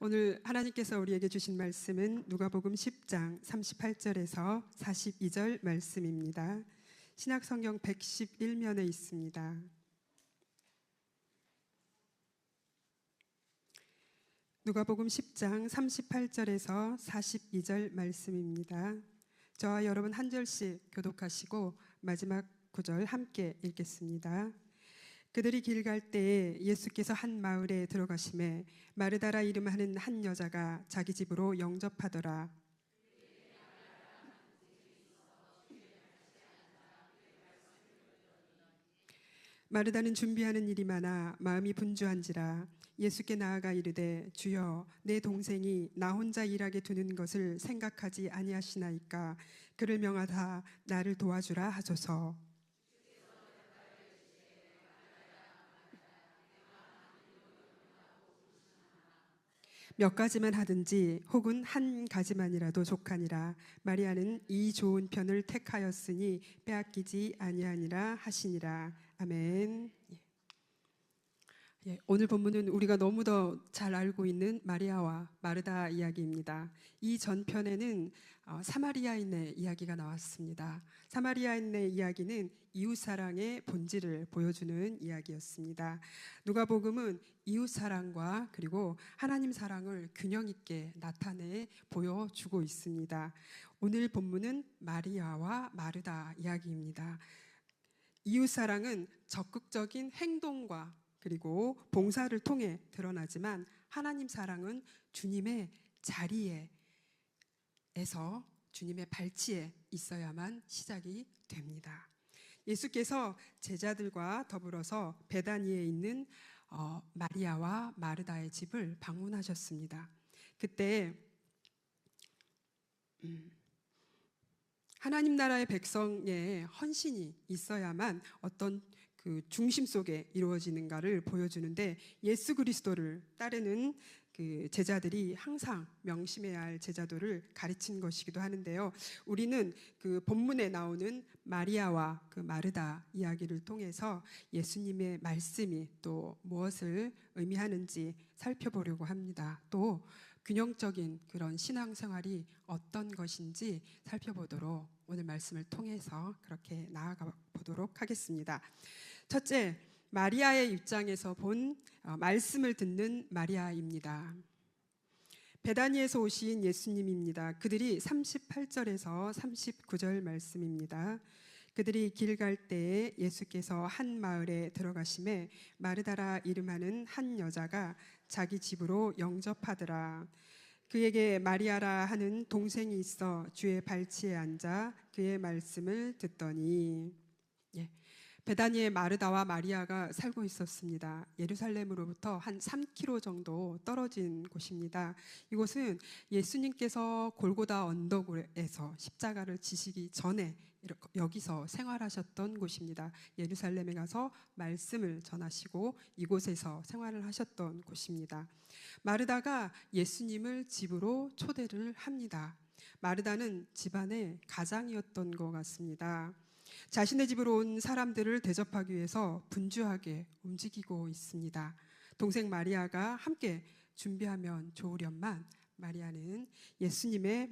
오늘 하나님께서 우리에게 주신 말씀은 누가복음 10장 38절에서 42절 말씀입니다. 신약성경 111면에 있습니다. 누가복음 10장 38절에서 42절 말씀입니다. 저와 여러분 한 절씩 교독하시고 마지막 구절 함께 읽겠습니다. 그들이 길 갈 때에 예수께서 한 마을에 들어가심에 마르다라 이름하는 한 여자가 자기 집으로 영접하더라. 마르다는 준비하는 일이 많아 마음이 분주한지라 예수께 나아가 이르되 주여 내 동생이 나 혼자 일하게 두는 것을 생각하지 아니하시나이까 그를 명하사 나를 도와주라 하소서. 몇 가지만 하든지 혹은 한 가지만이라도 족하니라. 마리아는 이 좋은 편을 택하였으니 빼앗기지 아니하니라 하시니라. 아멘. 오늘 본문은 우리가 너무도 잘 알고 있는 마리아와 마르다 이야기입니다. 이 전편에는 사마리아인의 이야기가 나왔습니다. 사마리아인의 이야기는 이웃사랑의 본질을 보여주는 이야기였습니다. 누가복음은 이웃사랑과 그리고 하나님 사랑을 균형 있게 나타내 보여주고 있습니다. 오늘 본문은 마리아와 마르다 이야기입니다. 이웃사랑은 적극적인 행동과 그리고 봉사를 통해 드러나지만 하나님 사랑은 주님의 자리에서 주님의 발치에 있어야만 시작이 됩니다. 예수께서 제자들과 더불어서 베다니에 있는 마리아와 마르다의 집을 방문하셨습니다. 그때 하나님 나라의 백성의 헌신이 있어야만 어떤 그 중심 속에 이루어지는가를 보여주는데 예수 그리스도를 따르는 그 제자들이 항상 명심해야 할 제자도를 가르친 것이기도 하는데요. 우리는 그 본문에 나오는 마리아와 그 마르다 이야기를 통해서 예수님의 말씀이 또 무엇을 의미하는지 살펴보려고 합니다. 또 균형적인 그런 신앙생활이 어떤 것인지 살펴보도록 오늘 말씀을 통해서 그렇게 나아가 보도록 하겠습니다. 첫째, 마리아의 입장에서 본 말씀을 듣는 마리아입니다. 베다니에서 오신 예수님입니다. 그들이 38절에서 39절 말씀입니다. 그들이 길 갈 때에 예수께서 한 마을에 들어가심에 마르다라 이름하는 한 여자가 자기 집으로 영접하더라. 그에게 마리아라 하는 동생이 있어 주의 발치에 앉아 그의 말씀을 듣더니 베다니에 마르다와 마리아가 살고 있었습니다. 예루살렘으로부터 한 3km 정도 떨어진 곳입니다. 이곳은 예수님께서 골고다 언덕에서 십자가를 지시기 전에 여기서 생활하셨던 곳입니다. 예루살렘에 가서 말씀을 전하시고 이곳에서 생활을 하셨던 곳입니다. 마르다가 예수님을 집으로 초대를 합니다. 마르다는 집안의 가장이었던 것 같습니다. 자신의 집으로 온 사람들을 대접하기 위해서 분주하게 움직이고 있습니다. 동생 마리아가 함께 준비하면 좋으련만 마리아는 예수님의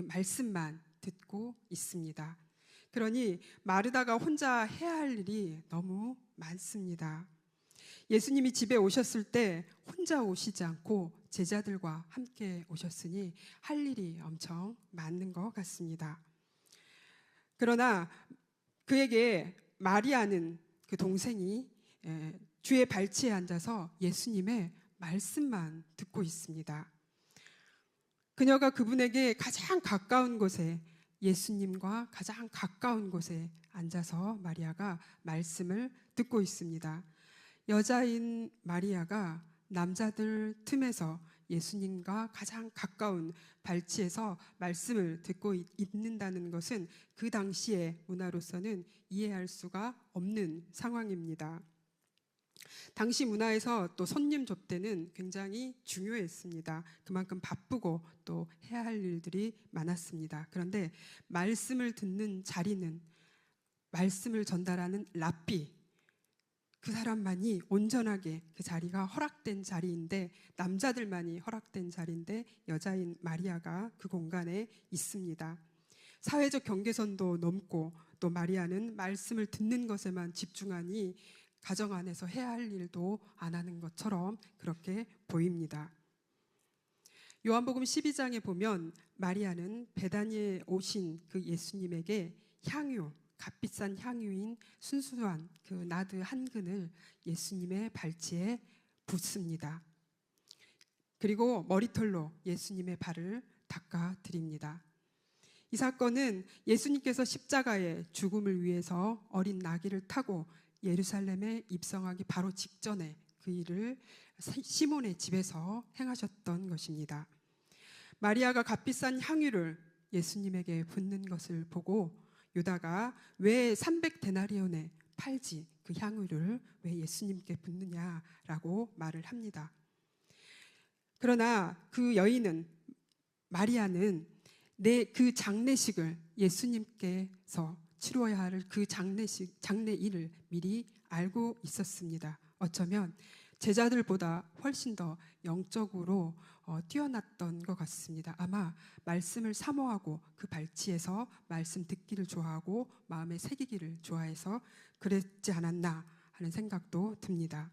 말씀만 듣고 있습니다. 그러니 마르다가 혼자 해야 할 일이 너무 많습니다. 예수님이 집에 오셨을 때 혼자 오시지 않고 제자들과 함께 오셨으니 할 일이 엄청 많은 것 같습니다. 그러나 그에게 마리아는 그 동생이 주의 발치에 앉아서 예수님의 말씀만 듣고 있습니다. 그녀가 그분에게 가장 가까운 곳에 예수님과 가장 가까운 곳에 앉아서 마리아가 말씀을 듣고 있습니다. 여자인 마리아가 남자들 틈에서 예수님과 가장 가까운 발치에서 말씀을 듣고 있는다는 것은 그 당시의 문화로서는 이해할 수가 없는 상황입니다. 당시 문화에서 또 손님 접대는 굉장히 중요했습니다. 그만큼 바쁘고 또 해야 할 일들이 많았습니다. 그런데 말씀을 듣는 자리는 말씀을 전달하는 랍비, 그 사람만이 온전하게 그 자리가 허락된 자리인데, 남자들만이 허락된 자리인데 여자인 마리아가 그 공간에 있습니다. 사회적 경계선도 넘고 또 마리아는 말씀을 듣는 것에만 집중하니 가정 안에서 해야 할 일도 안 하는 것처럼 그렇게 보입니다. 요한복음 12장에 보면 마리아는 베다니에 오신 그 예수님에게 향유, 값비싼 향유인 순수한 그 나드 한 근을 예수님의 발치에 붓습니다. 그리고 머리털로 예수님의 발을 닦아 드립니다. 이 사건은 예수님께서 십자가의 죽음을 위해서 어린 나귀를 타고 예루살렘에 입성하기 바로 직전에 그 일을 시몬의 집에서 행하셨던 것입니다. 마리아가 값비싼 향유를 예수님에게 붓는 것을 보고 유다가 왜 300데나리온에 팔지 그 향유를 왜 예수님께 붓느냐라고 말을 합니다. 그러나 그 여인은, 마리아는 그 장례식을 예수님께서 치루어야 할 그 장례일을 미리 알고 있었습니다. 어쩌면 제자들보다 훨씬 더 영적으로 뛰어났던 것 같습니다. 아마 말씀을 사모하고 그 발치에서 말씀 듣기를 좋아하고 마음에 새기기를 좋아해서 그랬지 않았나 하는 생각도 듭니다.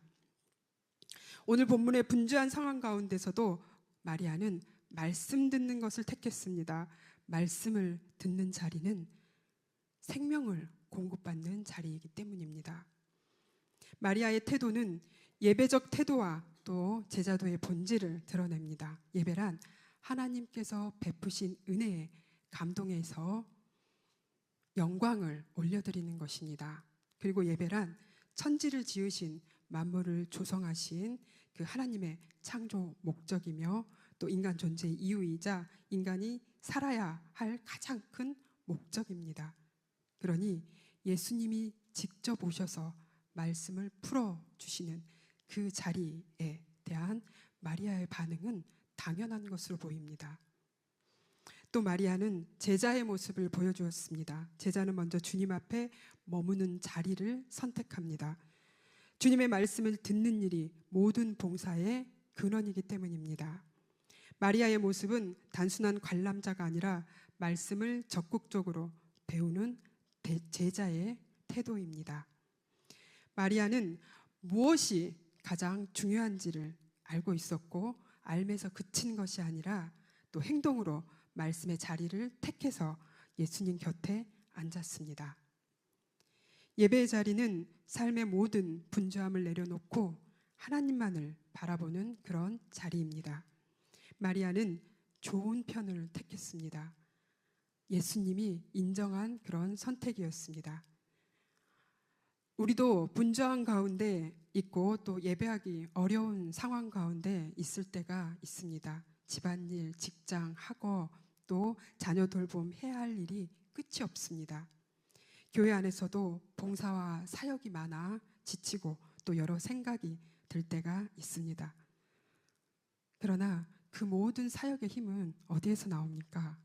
오늘 본문의 분주한 상황 가운데서도 마리아는 말씀 듣는 것을 택했습니다. 말씀을 듣는 자리는 생명을 공급받는 자리이기 때문입니다. 마리아의 태도는 예배적 태도와 또 제자도의 본질을 드러냅니다. 예배란 하나님께서 베푸신 은혜에 감동해서 영광을 올려드리는 것입니다. 그리고 예배란 천지를 지으신 만물을 조성하신 그 하나님의 창조 목적이며 또 인간 존재의 이유이자 인간이 살아야 할 가장 큰 목적입니다. 그러니 예수님이 직접 오셔서 말씀을 풀어주시는 그 자리에 대한 마리아의 반응은 당연한 것으로 보입니다. 또 마리아는 제자의 모습을 보여주었습니다. 제자는 먼저 주님 앞에 머무는 자리를 선택합니다. 주님의 말씀을 듣는 일이 모든 봉사의 근원이기 때문입니다. 마리아의 모습은 단순한 관람자가 아니라 말씀을 적극적으로 배우는 제자의 태도입니다. 마리아는 무엇이 가장 중요한지를 알고 있었고 알면서 그친 것이 아니라 또 행동으로 말씀의 자리를 택해서 예수님 곁에 앉았습니다. 예배의 자리는 삶의 모든 분주함을 내려놓고 하나님만을 바라보는 그런 자리입니다. 마리아는 좋은 편을 택했습니다. 예수님이 인정한 그런 선택이었습니다. 우리도 분주한 가운데 있고 또 예배하기 어려운 상황 가운데 있을 때가 있습니다. 집안일, 직장, 학업, 또 자녀 돌봄 해야 할 일이 끝이 없습니다. 교회 안에서도 봉사와 사역이 많아 지치고 또 여러 생각이 들 때가 있습니다. 그러나 그 모든 사역의 힘은 어디에서 나옵니까?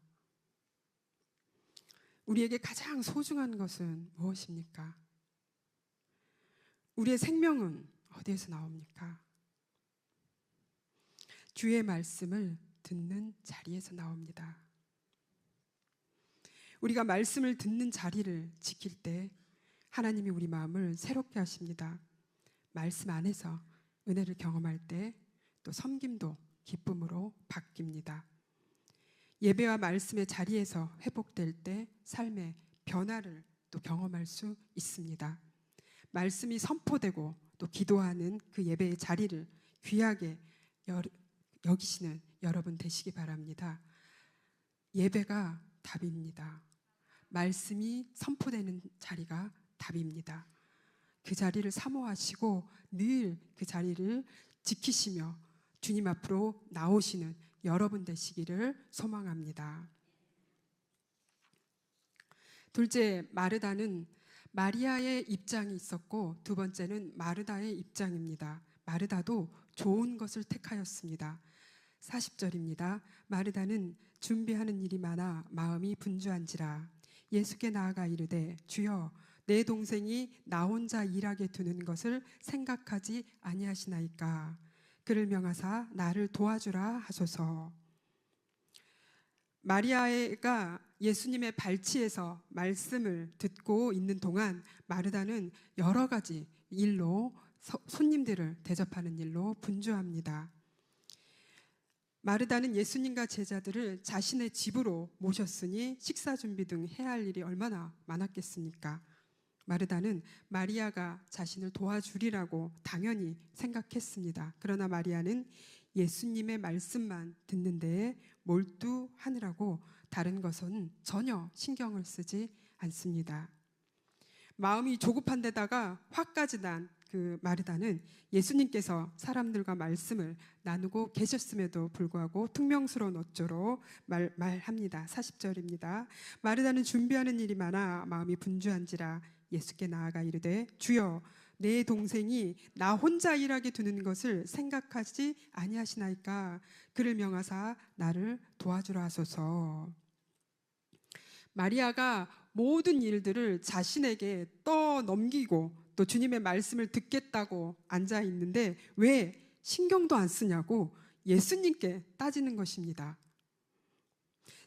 우리에게 가장 소중한 것은 무엇입니까? 우리의 생명은 어디에서 나옵니까? 주의 말씀을 듣는 자리에서 나옵니다. 우리가 말씀을 듣는 자리를 지킬 때 하나님이 우리 마음을 새롭게 하십니다. 말씀 안에서 은혜를 경험할 때 또 섬김도 기쁨으로 바뀝니다. 예배와 말씀의 자리에서 회복될 때 삶의 변화를 또 경험할 수 있습니다. 말씀이 선포되고 또 기도하는 그 예배의 자리를 귀하게 여기시는 여러분 되시기 바랍니다. 예배가 답입니다. 말씀이 선포되는 자리가 답입니다. 그 자리를 사모하시고 늘 그 자리를 지키시며 주님 앞으로 나오시는 여러분 되시기를 소망합니다. 둘째, 마르다는 마리아의 입장이 있었고 두 번째는 마르다의 입장입니다. 마르다도 좋은 것을 택하였습니다. 40절입니다. 마르다는 준비하는 일이 많아 마음이 분주한지라 예수께 나아가 이르되 주여 내 동생이 나 혼자 일하게 두는 것을 생각하지 아니하시나이까. 그를 명하사 나를 도와주라 하소서. 마리아가 예수님의 발치에서 말씀을 듣고 있는 동안 마르다는 여러 가지 일로 손님들을 대접하는 일로 분주합니다. 마르다는 예수님과 제자들을 자신의 집으로 모셨으니 식사 준비 등 해야 할 일이 얼마나 많았겠습니까? 마르다는 마리아가 자신을 도와주리라고 당연히 생각했습니다. 그러나 마리아는 예수님의 말씀만 듣는 데에 몰두하느라고 다른 것은 전혀 신경을 쓰지 않습니다. 마음이 조급한 데다가 화까지 난 그 마르다는 예수님께서 사람들과 말씀을 나누고 계셨음에도 불구하고 퉁명스러운 어조로 말합니다. 40절입니다. 마르다는 준비하는 일이 많아 마음이 분주한지라 예수께 나아가 이르되 주여 내 동생이 나 혼자 일하게 두는 것을 생각하지 아니하시나이까. 그를 명하사 나를 도와주라 하소서. 마리아가 모든 일들을 자신에게 떠넘기고 또 주님의 말씀을 듣겠다고 앉아 있는데 왜 신경도 안 쓰냐고 예수님께 따지는 것입니다.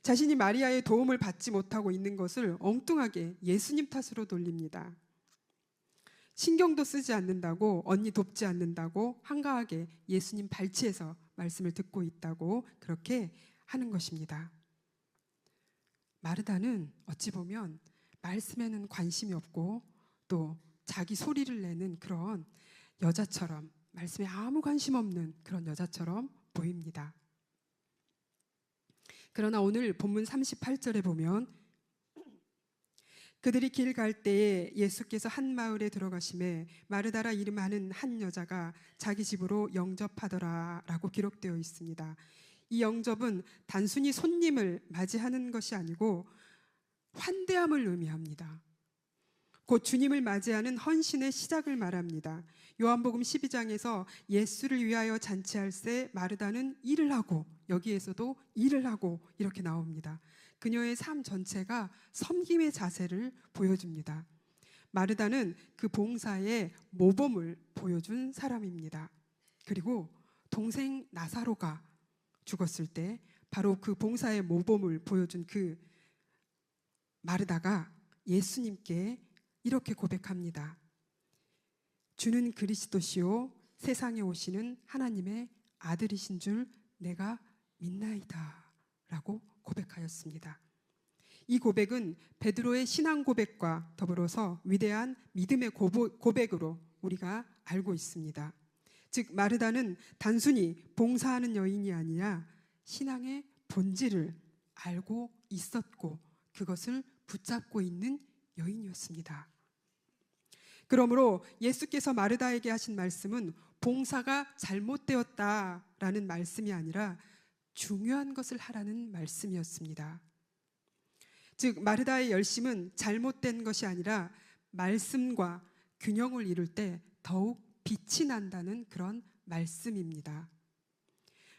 자신이 마리아의 도움을 받지 못하고 있는 것을 엉뚱하게 예수님 탓으로 돌립니다. 신경도 쓰지 않는다고, 언니 돕지 않는다고 한가하게 예수님 발치에서 말씀을 듣고 있다고 그렇게 하는 것입니다. 마르다는 어찌 보면 말씀에는 관심이 없고 또 자기 소리를 내는 그런 여자처럼, 말씀에 아무 관심 없는 그런 여자처럼 보입니다. 그러나 오늘 본문 38절에 보면 그들이 길 갈 때에 예수께서 한 마을에 들어가심에 마르다라 이름하는 한 여자가 자기 집으로 영접하더라라고 기록되어 있습니다. 이 영접은 단순히 손님을 맞이하는 것이 아니고 환대함을 의미합니다. 곧 주님을 맞이하는 헌신의 시작을 말합니다. 요한복음 12장에서 예수를 위하여 잔치할새 마르다는 일을 하고, 여기에서도 일을 하고 이렇게 나옵니다. 그녀의 삶 전체가 섬김의 자세를 보여줍니다. 마르다는 그 봉사의 모범을 보여준 사람입니다. 그리고 동생 나사로가 죽었을 때 바로 그 봉사의 모범을 보여준 그 마르다가 예수님께 이렇게 고백합니다. 주는 그리스도시요 세상에 오시는 하나님의 아들이신 줄 내가 믿나이다 라고 고백하였습니다. 이 고백은 베드로의 신앙 고백과 더불어서 위대한 믿음의 고백으로 우리가 알고 있습니다. 즉 마르다는 단순히 봉사하는 여인이 아니라 신앙의 본질을 알고 있었고 그것을 붙잡고 있는 여인이었습니다. 그러므로 예수께서 마르다에게 하신 말씀은 봉사가 잘못되었다라는 말씀이 아니라 중요한 것을 하라는 말씀이었습니다. 즉 마르다의 열심은 잘못된 것이 아니라 말씀과 균형을 이룰 때 더욱 빛이 난다는 그런 말씀입니다.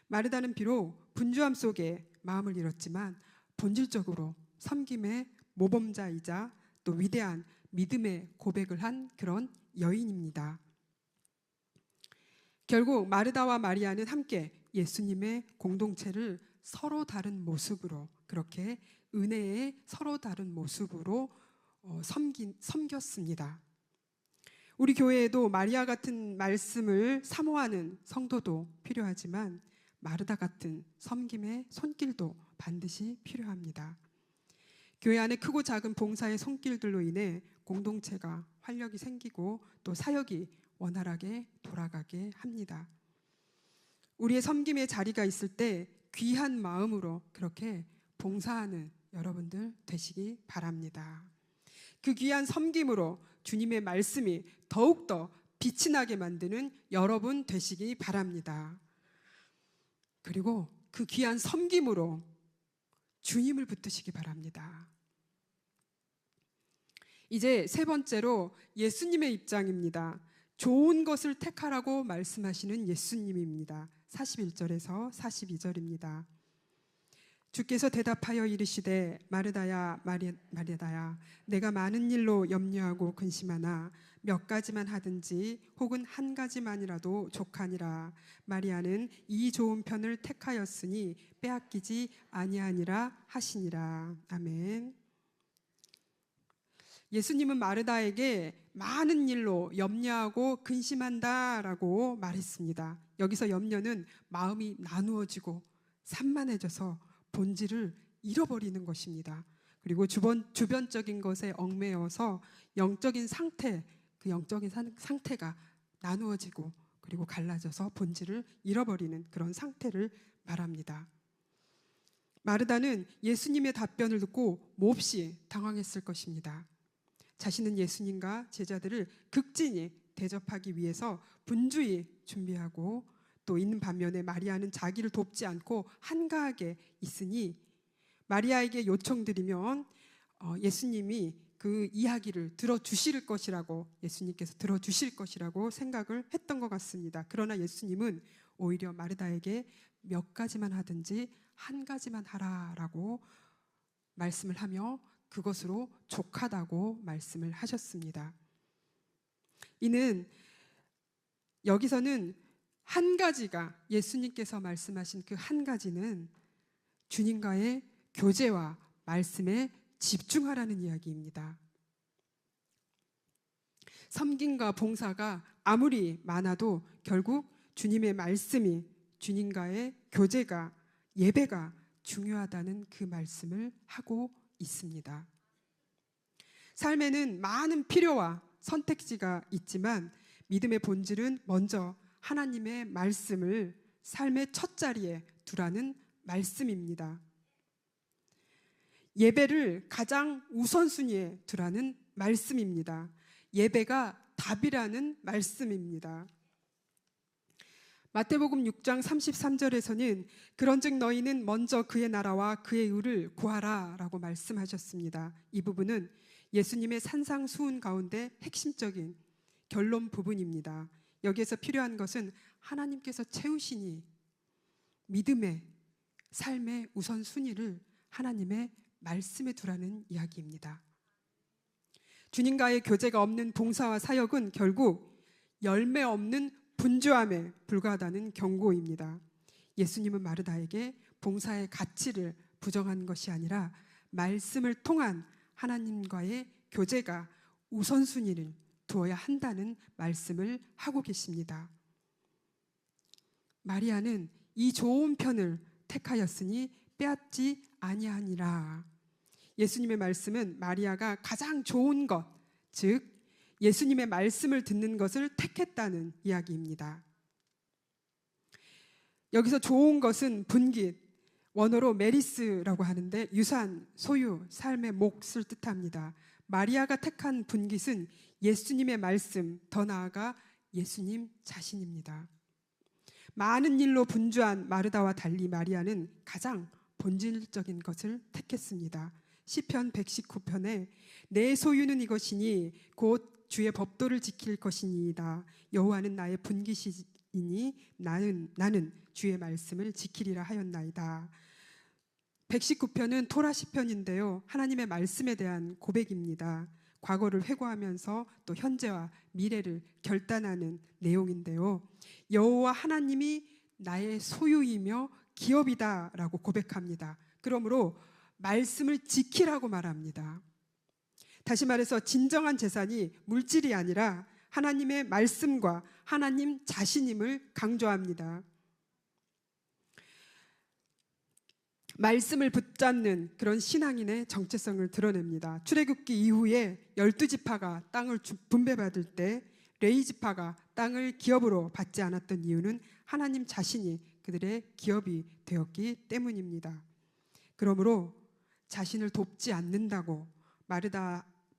마르다는 비록 분주함 속에 마음을 잃었지만 본질적으로 섬김의 모범자이자 또 위대한 믿음의 고백을 한 그런 여인입니다. 결국 마르다와 마리아는 함께 예수님의 공동체를 서로 다른 모습으로, 그렇게 은혜의 서로 다른 모습으로 섬겼습니다. 우리 교회에도 마리아 같은 말씀을 사모하는 성도도 필요하지만 마르다 같은 섬김의 손길도 반드시 필요합니다. 교회 안에 크고 작은 봉사의 손길들로 인해 공동체가 활력이 생기고 또 사역이 원활하게 돌아가게 합니다. 우리의 섬김의 자리가 있을 때 귀한 마음으로 그렇게 봉사하는 여러분들 되시기 바랍니다. 그 귀한 섬김으로 주님의 말씀이 더욱더 빛이 나게 만드는 여러분 되시기 바랍니다. 그리고 그 귀한 섬김으로 주님을 붙드시기 바랍니다. 이제 세 번째로 예수님의 입장입니다. 좋은 것을 택하라고 말씀하시는 예수님입니다. 41절에서 42절입니다. 주께서 대답하여 이르시되 마르다야 마르다야 내가 많은 일로 염려하고 근심하나 몇 가지만 하든지 혹은 한 가지만이라도 족하니라. 마리아는 이 좋은 편을 택하였으니 빼앗기지 아니하니라 하시니라. 아멘. 예수님은 마르다에게 많은 일로 염려하고 근심한다라고 말했습니다. 여기서 염려는 마음이 나누어지고 산만해져서 본질을 잃어버리는 것입니다. 그리고 주변적인 것에 얽매여서 영적인 상태, 그 영적인 상태가 나누어지고 그리고 갈라져서 본질을 잃어버리는 그런 상태를 말합니다. 마르다는 예수님의 답변을 듣고 몹시 당황했을 것입니다. 자신은 예수님과 제자들을 극진히 대접하기 위해서 분주히 준비하고 또 있는 반면에 마리아는 자기를 돕지 않고 한가하게 있으니 마리아에게 요청드리면 예수님이 그 이야기를 들어주실 것이라고, 예수님께서 들어주실 것이라고 생각을 했던 것 같습니다. 그러나 예수님은 오히려 마르다에게 몇 가지만 하든지 한 가지만 하라라고 말씀을 하며 그것으로 족하다고 말씀을 하셨습니다. 이는 여기서는 한 가지가, 예수님께서 말씀하신 그 한 가지는 주님과의 교제와 말씀에 집중하라는 이야기입니다. 섬김과 봉사가 아무리 많아도 결국 주님의 말씀이, 주님과의 교제가, 예배가 중요하다는 그 말씀을 하고 있습니다. 삶에는 많은 필요와 선택지가 있지만 믿음의 본질은 먼저 하나님의 말씀을 삶의 첫 자리에 두라는 말씀입니다. 예배를 가장 우선순위에 두라는 말씀입니다. 예배가 답이라는 말씀입니다. 마태복음 6장 33절에서는 그런즉 너희는 먼저 그의 나라와 그의 의를 구하라 라고 말씀하셨습니다. 이 부분은 예수님의 산상수훈 가운데 핵심적인 결론 부분입니다. 여기에서 필요한 것은 하나님께서 채우시니 믿음의 삶의 우선순위를 하나님의 말씀에 두라는 이야기입니다. 주님과의 교제가 없는 봉사와 사역은 결국 열매 없는 분주함에 불과하다는 경고입니다. 예수님은 마르다에게 봉사의 가치를 부정한 것이 아니라 말씀을 통한 하나님과의 교제가 우선순위를 두어야 한다는 말씀을 하고 계십니다. 마리아는 이 좋은 편을 택하였으니 빼앗지 아니하니라. 예수님의 말씀은 마리아가 가장 좋은 것, 즉 예수님의 말씀을 듣는 것을 택했다는 이야기입니다. 여기서 좋은 것은 분깃, 원어로 메리스라고 하는데 유산, 소유, 삶의 몫을 뜻합니다. 마리아가 택한 분깃은 예수님의 말씀, 더 나아가 예수님 자신입니다. 많은 일로 분주한 마르다와 달리 마리아는 가장 본질적인 것을 택했습니다. 시편 119편에 내 소유는 이것이니 곧 주의 법도를 지킬 것이니이다. 여호와는 나의 분깃이니 나는 주의 말씀을 지키리라 하였나이다. 119편은 토라 시편인데요. 하나님의 말씀에 대한 고백입니다. 과거를 회고하면서 또 현재와 미래를 결단하는 내용인데요. 여호와 하나님이 나의 소유이며 기업이다라고 고백합니다. 그러므로 말씀을 지키라고 말합니다. 다시 말해서 진정한 재산이 물질이 아니라 하나님의 말씀과 하나님 자신임을 강조합니다. 말씀을 붙잡는 그런 신앙인의 정체성을 드러냅니다. 출애굽기 이후에 12지파가 땅을 분배받을 때 레위지파가 땅을 기업으로 받지 않았던 이유는 하나님 자신이 그들의 기업이 되었기 때문입니다. 그러므로 자신을 돕지 않는다고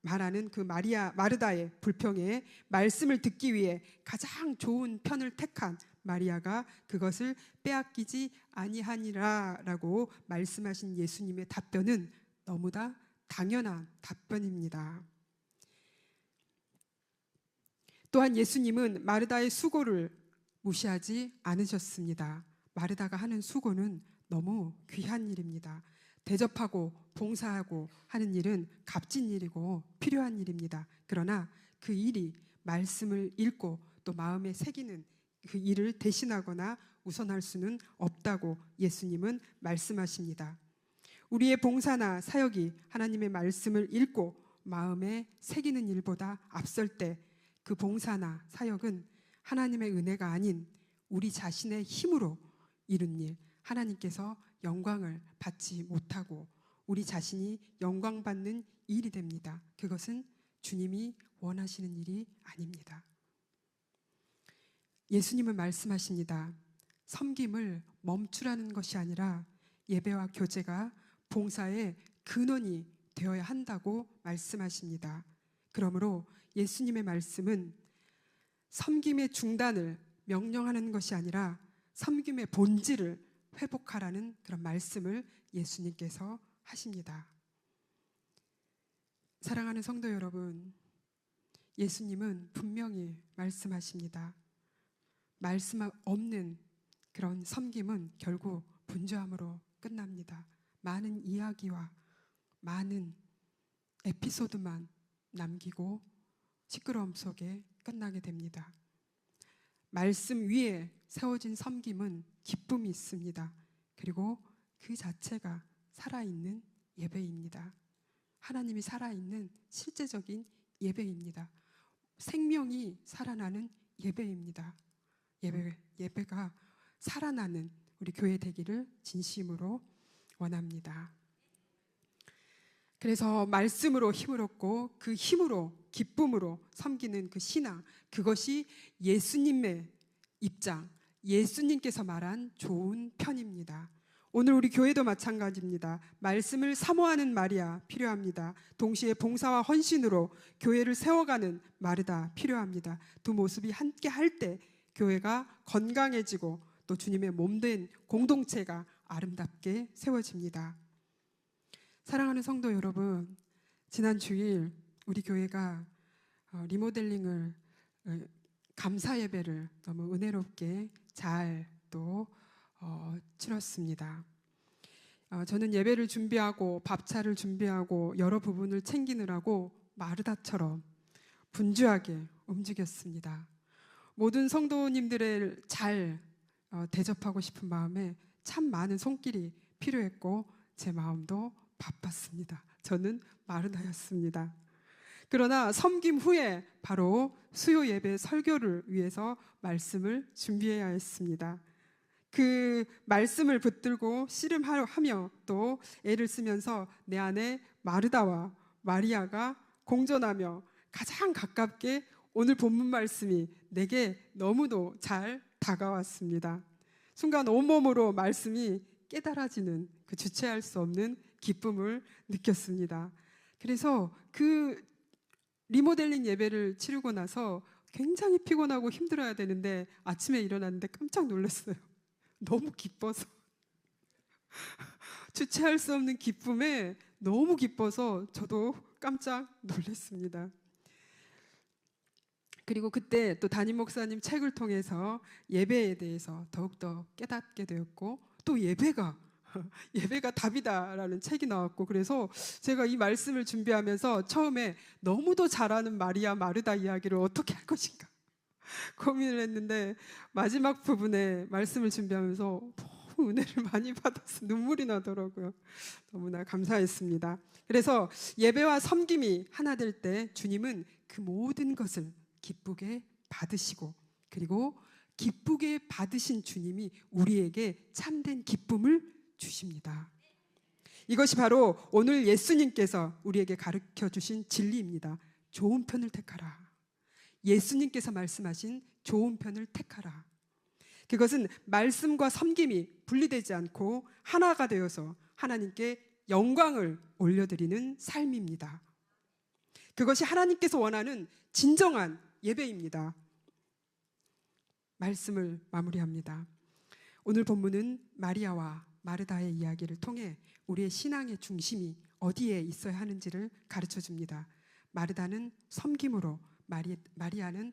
말하는 그 마르다의 불평에 말씀을 듣기 위해 가장 좋은 편을 택한 마리아가 그것을 빼앗기지 아니하니라라고 말씀하신 예수님의 답변은 너무나 당연한 답변입니다. 또한 예수님은 마르다의 수고를 무시하지 않으셨습니다. 마르다가 하는 수고는 너무 귀한 일입니다. 대접하고 봉사하고 하는 일은 값진 일이고 필요한 일입니다. 그러나 그 일이 말씀을 읽고 또 마음에 새기는 그 일을 대신하거나 우선할 수는 없다고 예수님은 말씀하십니다. 우리의 봉사나 사역이 하나님의 말씀을 읽고 마음에 새기는 일보다 앞설 때 그 봉사나 사역은 하나님의 은혜가 아닌 우리 자신의 힘으로 이룬 일, 하나님께서 영광을 받지 못하고 우리 자신이 영광받는 일이 됩니다. 그것은 주님이 원하시는 일이 아닙니다. 예수님은 말씀하십니다. 섬김을 멈추라는 것이 아니라 예배와 교제가 봉사의 근원이 되어야 한다고 말씀하십니다. 그러므로 예수님의 말씀은 섬김의 중단을 명령하는 것이 아니라 섬김의 본질을 회복하라는 그런 말씀을 예수님께서 하십니다. 사랑하는 성도 여러분, 예수님은 분명히 말씀하십니다. 말씀 없는 그런 섬김은 결국 분주함으로 끝납니다. 많은 이야기와 많은 에피소드만 남기고 시끄러움 속에 끝나게 됩니다. 말씀 위에 세워진 섬김은 기쁨이 있습니다. 그리고 그 자체가 살아있는 예배입니다. 하나님이 살아있는 실제적인 예배입니다. 생명이 살아나는 예배입니다. 예배가 살아나는 우리 교회 되기를 진심으로 원합니다. 그래서 말씀으로 힘을 얻고 그 힘으로 기쁨으로 섬기는 그 신앙, 그것이 예수님의 입장, 예수님께서 말한 좋은 편입니다. 오늘 우리 교회도 마찬가지입니다. 말씀을 사모하는 마리아 필요합니다. 동시에 봉사와 헌신으로 교회를 세워가는 마르다 필요합니다. 두 모습이 함께 할 때 교회가 건강해지고 또 주님의 몸된 공동체가 아름답게 세워집니다. 사랑하는 성도 여러분, 지난 주일 우리 교회가 리모델링을 감사 예배를 너무 은혜롭게 잘 또 치렀습니다. 저는 예배를 준비하고 밥차를 준비하고 여러 부분을 챙기느라고 마르다처럼 분주하게 움직였습니다. 모든 성도님들을 잘 대접하고 싶은 마음에 참 많은 손길이 필요했고 제 마음도 바빴습니다. 저는 마르다였습니다. 그러나 섬김 후에 바로 수요 예배 설교를 위해서 말씀을 준비해야 했습니다. 그 말씀을 붙들고 씨름하며 또 애를 쓰면서 내 안에 마르다와 마리아가 공존하며 가장 가깝게 오늘 본문 말씀이 내게 너무도 잘 다가왔습니다. 순간 온몸으로 말씀이 깨달아지는 그 주체할 수 없는 기쁨을 느꼈습니다. 그래서 그 리모델링 예배를 치르고 나서 굉장히 피곤하고 힘들어야 되는데 아침에 일어났는데 깜짝 놀랐어요. 너무 기뻐서 주체할 수 없는 기쁨에 너무 기뻐서 저도 깜짝 놀랐습니다. 그리고 그때 또 담임 목사님 책을 통해서 예배에 대해서 더욱더 깨닫게 되었고 또 예배가 답이다라는 책이 나왔고 그래서 제가 이 말씀을 준비하면서 처음에 너무도 잘하는 마리아 마르다 이야기를 어떻게 할 것인가 고민을 했는데 마지막 부분에 말씀을 준비하면서 너무 은혜를 많이 받아서 눈물이 나더라고요. 너무나 감사했습니다. 그래서 예배와 섬김이 하나 될 때 주님은 그 모든 것을 기쁘게 받으시고 그리고 기쁘게 받으신 주님이 우리에게 참된 기쁨을 주십니다. 이것이 바로 오늘 예수님께서 우리에게 가르쳐 주신 진리입니다. 좋은 편을 택하라. 예수님께서 말씀하신 좋은 편을 택하라. 그것은 말씀과 섬김이 분리되지 않고 하나가 되어서 하나님께 영광을 올려드리는 삶입니다. 그것이 하나님께서 원하는 진정한 예배입니다. 말씀을 마무리합니다. 오늘 본문은 마리아와 마르다의 이야기를 통해 우리의 신앙의 중심이 어디에 있어야 하는지를 가르쳐 줍니다. 마르다는 섬김으로, 마리아는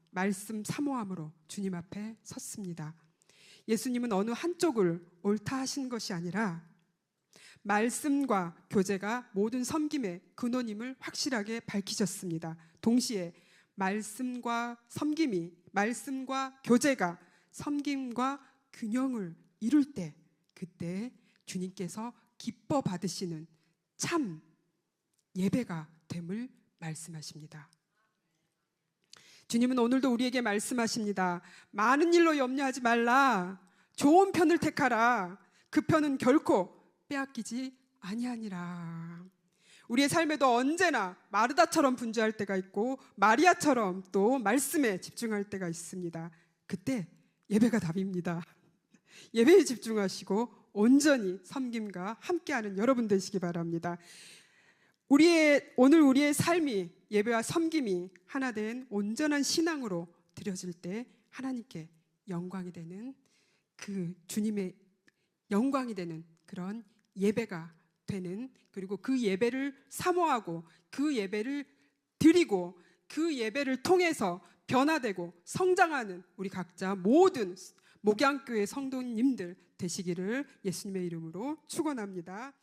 말씀 사모함으로 주님 앞에 섰습니다. 예수님은 어느 한쪽을 옳다 하신 것이 아니라 말씀과 교제가 모든 섬김의 근원임을 확실하게 밝히셨습니다. 동시에 말씀과 교제가 섬김과 균형을 이룰 때, 그때 주님께서 기뻐 받으시는 참 예배가 됨을 말씀하십니다. 주님은 오늘도 우리에게 말씀하십니다. 많은 일로 염려하지 말라. 좋은 편을 택하라. 그 편은 결코 빼앗기지 아니하니라. 우리의 삶에도 언제나 마르다처럼 분주할 때가 있고 마리아처럼 또 말씀에 집중할 때가 있습니다. 그때 예배가 답입니다. 예배에 집중하시고 온전히 섬김과 함께하는 여러분 되시기 바랍니다. 오늘 우리의 삶이 예배와 섬김이 하나 된 온전한 신앙으로 드려질 때 하나님께 영광이 되는 그 주님의 영광이 되는 그런 예배가 되는, 그리고 그 예배를 사모하고 그 예배를 드리고 그 예배를 통해서 변화되고 성장하는 우리 각자 모든 목양교회 성도님들 되시기를 예수님의 이름으로 축원합니다.